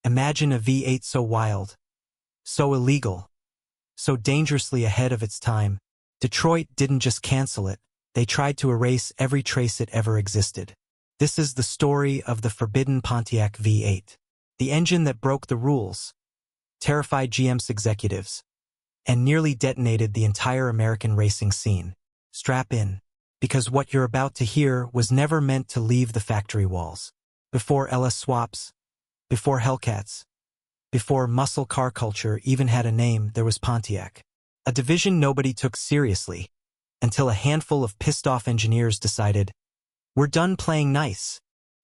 Imagine a V8 so wild, so illegal, so dangerously ahead of its time. Detroit didn't just cancel it, they tried to erase every trace it ever existed. This is the story of the forbidden Pontiac V8. The engine that broke the rules, terrified GM's executives, and nearly detonated the entire American racing scene. Strap in, because what you're about to hear was never meant to leave the factory walls. Before LS swaps, before Hellcats, before muscle car culture even had a name, there was Pontiac. A division nobody took seriously, until a handful of pissed-off engineers decided, we're done playing nice.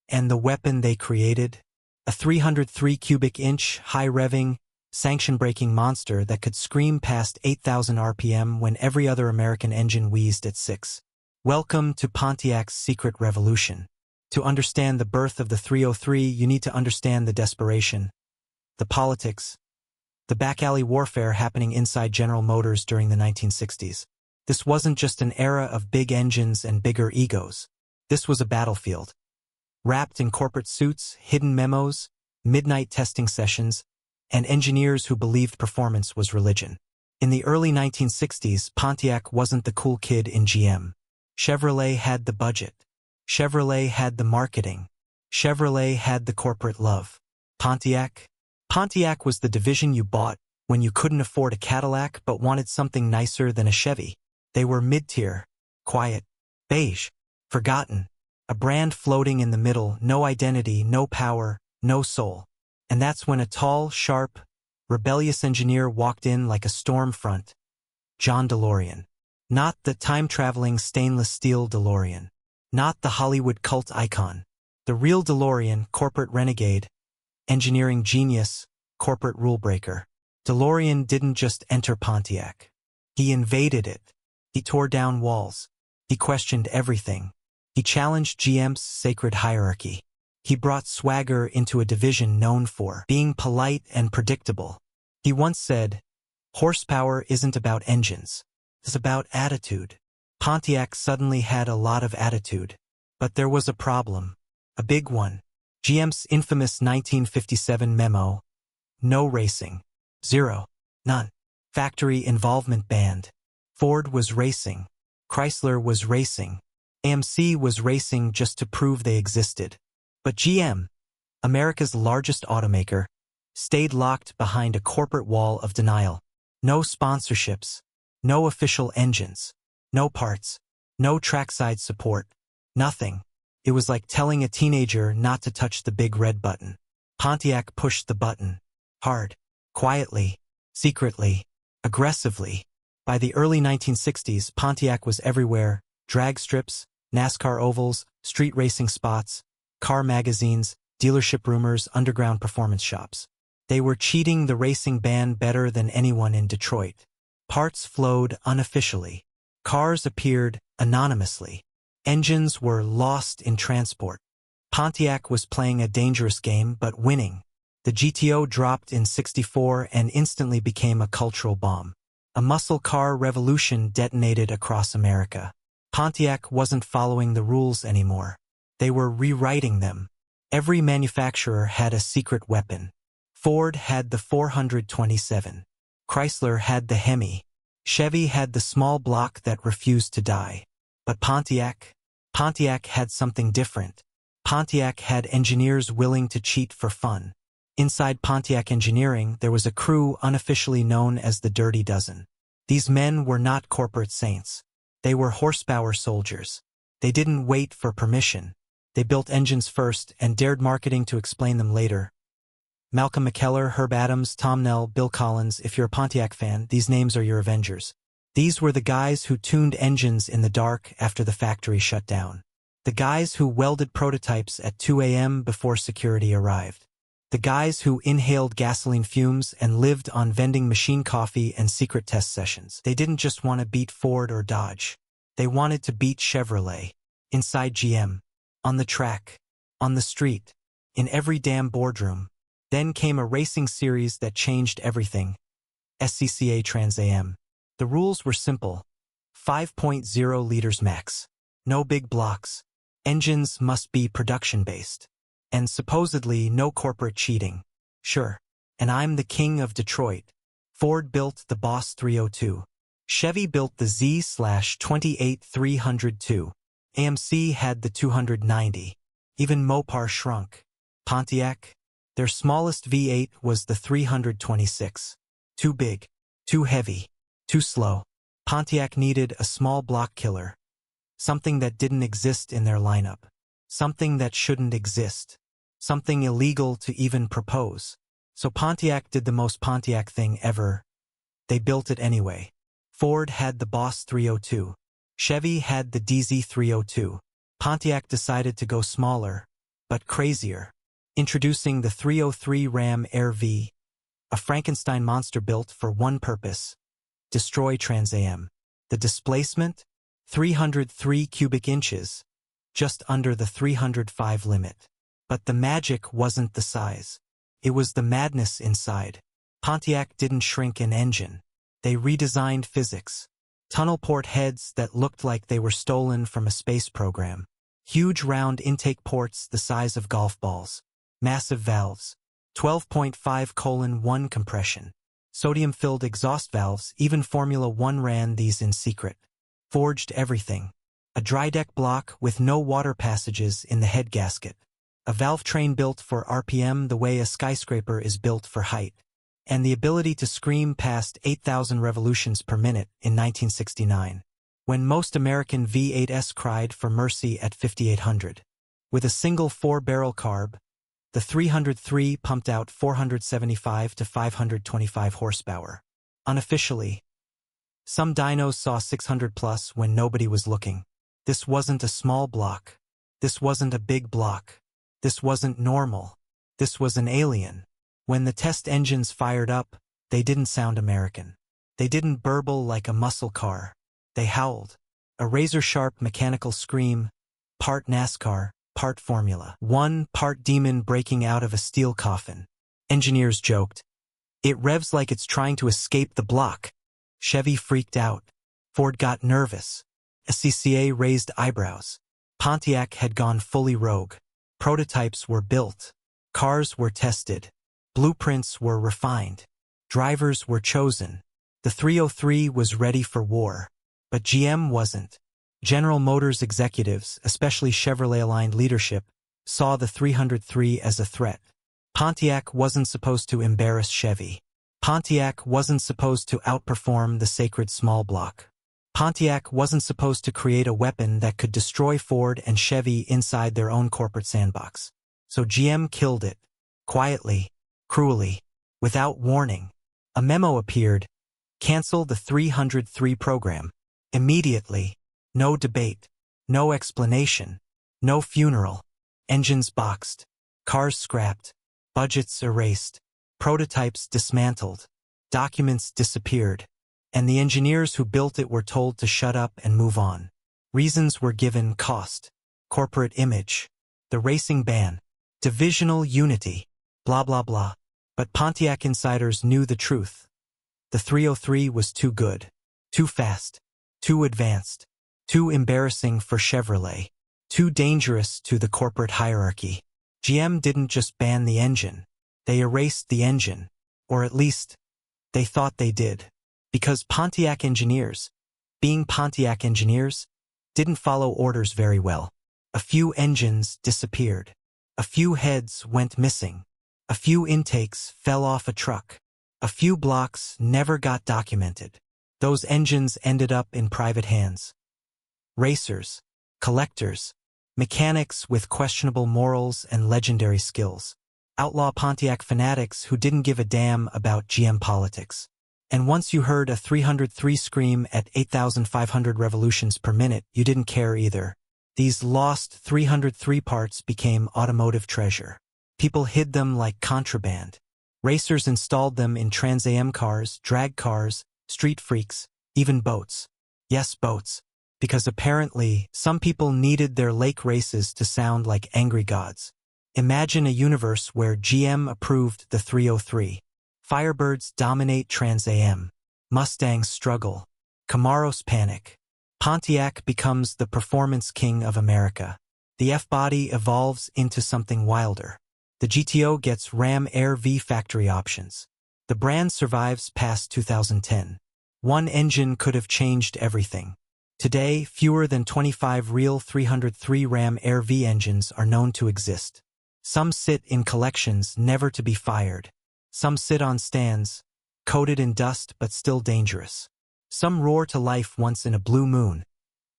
And the weapon they created? A 303 cubic inch, high-revving, sanction-breaking monster that could scream past 8,000 RPM when every other American engine wheezed at 6. Welcome to Pontiac's secret revolution. To understand the birth of the 303, you need to understand the desperation, the politics, the back-alley warfare happening inside General Motors during the 1960s. This wasn't just an era of big engines and bigger egos. This was a battlefield. Wrapped in corporate suits, hidden memos, midnight testing sessions, and engineers who believed performance was religion. In the early 1960s, Pontiac wasn't the cool kid in GM. Chevrolet had the budget. Chevrolet had the marketing. Chevrolet had the corporate love. Pontiac was the division you bought when you couldn't afford a Cadillac but wanted something nicer than a Chevy. They were mid-tier, quiet, beige, forgotten, a brand floating in the middle, no identity, no power, no soul. And that's when a tall, sharp, rebellious engineer walked in like a storm front. John DeLorean. Not the time-traveling stainless steel DeLorean. Not the Hollywood cult icon. The real DeLorean, corporate renegade, engineering genius, corporate rule-breaker. DeLorean didn't just enter Pontiac. He invaded it. He tore down walls. He questioned everything. He challenged GM's sacred hierarchy. He brought swagger into a division known for being polite and predictable. He once said, horsepower isn't about engines. It's about attitude. Pontiac suddenly had a lot of attitude. But there was a problem. A big one. GM's infamous 1957 memo. No racing. Zero. None. Factory involvement banned. Ford was racing. Chrysler was racing. AMC was racing just to prove they existed. But GM, America's largest automaker, stayed locked behind a corporate wall of denial. No sponsorships. No official engines. No parts. No trackside support. Nothing. It was like telling a teenager not to touch the big red button. Pontiac pushed the button. Hard. Quietly. Secretly. Aggressively. By the early 1960s, Pontiac was everywhere. Drag strips, NASCAR ovals, street racing spots, car magazines, dealership rumors, underground performance shops. They were cheating the racing ban better than anyone in Detroit. Parts flowed unofficially. Cars appeared anonymously. Engines were lost in transport. Pontiac was playing a dangerous game but winning. The GTO dropped in '64 and instantly became a cultural bomb. A muscle car revolution detonated across America. Pontiac wasn't following the rules anymore. They were rewriting them. Every manufacturer had a secret weapon. Ford had the 427. Chrysler had the Hemi. Chevy had the small block that refused to die. But Pontiac had something different. Pontiac had engineers willing to cheat for fun. Inside Pontiac engineering, there was a crew unofficially known as the Dirty Dozen. These men were not corporate saints. They were horsepower soldiers. They didn't wait for permission. They built engines first and dared marketing to explain them later. Malcolm McKellar, Herb Adams, Tom Nell, Bill Collins. If you're a Pontiac fan, these names are your Avengers. These were the guys who tuned engines in the dark after the factory shut down. The guys who welded prototypes at 2 a.m. before security arrived. The guys who inhaled gasoline fumes and lived on vending machine coffee and secret test sessions. They didn't just want to beat Ford or Dodge. They wanted to beat Chevrolet. Inside GM. On the track. On the street. In every damn boardroom. Then came a racing series that changed everything. SCCA Trans AM. The rules were simple. 5.0 liters max. No big blocks. Engines must be production-based. And supposedly no corporate cheating. Sure. And I'm the king of Detroit. Ford built the Boss 302. Chevy built the Z/28 302. AMC had the 290. Even Mopar shrunk. Pontiac? Their smallest V8 was the 326. Too big. Too heavy. Too slow. Pontiac needed a small block killer. Something that didn't exist in their lineup. Something that shouldn't exist. Something illegal to even propose. So Pontiac did the most Pontiac thing ever. They built it anyway. Ford had the Boss 302. Chevy had the DZ 302. Pontiac decided to go smaller, but crazier. Introducing the 303 Ram Air V, a Frankenstein monster built for one purpose: destroy Trans Am. The displacement? 303 cubic inches, just under the 305 limit. But the magic wasn't the size. It was the madness inside. Pontiac didn't shrink an engine. They redesigned physics. Tunnel port heads that looked like they were stolen from a space program. Huge round intake ports the size of golf balls. Massive valves. 12.5:1 compression. Sodium-filled exhaust valves. Even Formula One ran these in secret. Forged everything. A dry deck block with no water passages in the head gasket. A valve train built for RPM the way a skyscraper is built for height. And the ability to scream past 8,000 revolutions per minute in 1969, when most American V8s cried for mercy at 5,800. With a single 4-barrel carb, the 303 pumped out 475 to 525 horsepower. Unofficially, some dynos saw 600 plus when nobody was looking. This wasn't a small block. This wasn't a big block. This wasn't normal. This was an alien. When the test engines fired up, they didn't sound American. They didn't burble like a muscle car. They howled. A razor-sharp mechanical scream, part NASCAR, part Formula One, part demon breaking out of a steel coffin. Engineers joked, "It revs like it's trying to escape the block." Chevy freaked out. Ford got nervous. SCCA raised eyebrows. Pontiac had gone fully rogue. Prototypes were built. Cars were tested. Blueprints were refined. Drivers were chosen. The 303 was ready for war. But GM wasn't. General Motors executives, especially Chevrolet-aligned leadership, saw the 303 as a threat. Pontiac wasn't supposed to embarrass Chevy. Pontiac wasn't supposed to outperform the sacred small block. Pontiac wasn't supposed to create a weapon that could destroy Ford and Chevy inside their own corporate sandbox. So GM killed it. Quietly. Cruelly. Without warning. A memo appeared. Cancel the 303 program. Immediately. No debate. No explanation. No funeral. Engines boxed. Cars scrapped. Budgets erased. Prototypes dismantled. Documents disappeared. And the engineers who built it were told to shut up and move on. Reasons were given: cost, corporate image, the racing ban, divisional unity, blah blah blah. But Pontiac insiders knew the truth. The 303 was too good, too fast, too advanced, too embarrassing for Chevrolet, too dangerous to the corporate hierarchy. GM didn't just ban the engine. They erased the engine. Or at least, they thought they did. Because Pontiac engineers, being Pontiac engineers, didn't follow orders very well. A few engines disappeared. A few heads went missing. A few intakes fell off a truck. A few blocks never got documented. Those engines ended up in private hands. Racers, collectors, mechanics with questionable morals and legendary skills. Outlaw Pontiac fanatics who didn't give a damn about GM politics. And once you heard a 303 scream at 8,500 revolutions per minute, you didn't care either. These lost 303 parts became automotive treasure. People hid them like contraband. Racers installed them in Trans Am cars, drag cars, street freaks, even boats. Yes, boats. Because apparently, some people needed their lake races to sound like angry gods. Imagine a universe where GM approved the 303. Firebirds dominate Trans Am. Mustangs struggle. Camaros panic. Pontiac becomes the performance king of America. The F-body evolves into something wilder. The GTO gets Ram Air V factory options. The brand survives past 2010. One engine could have changed everything. Today, fewer than 25 real 303 Ram Air V engines are known to exist. Some sit in collections never to be fired. Some sit on stands, coated in dust but still dangerous. Some roar to life once in a blue moon,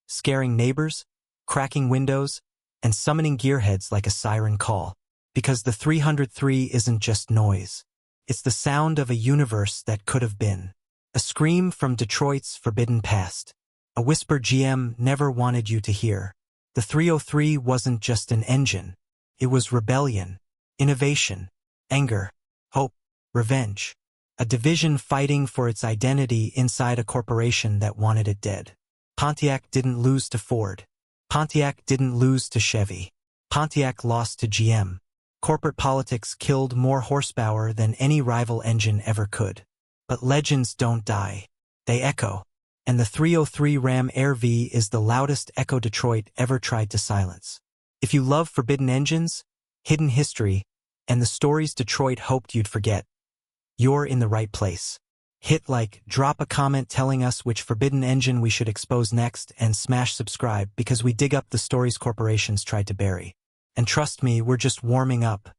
scaring neighbors, cracking windows, and summoning gearheads like a siren call. Because the 303 isn't just noise. It's the sound of a universe that could have been. A scream from Detroit's forbidden past. A whisper GM never wanted you to hear. The 303 wasn't just an engine. It was rebellion, innovation, anger, hope, revenge. A division fighting for its identity inside a corporation that wanted it dead. Pontiac didn't lose to Ford. Pontiac didn't lose to Chevy. Pontiac lost to GM. Corporate politics killed more horsepower than any rival engine ever could. But legends don't die. They echo. And the 303 Ram Air V is the loudest echo Detroit ever tried to silence. If you love forbidden engines, hidden history, and the stories Detroit hoped you'd forget, you're in the right place. Hit like, drop a comment telling us which forbidden engine we should expose next, and smash subscribe because we dig up the stories corporations tried to bury. And trust me, we're just warming up.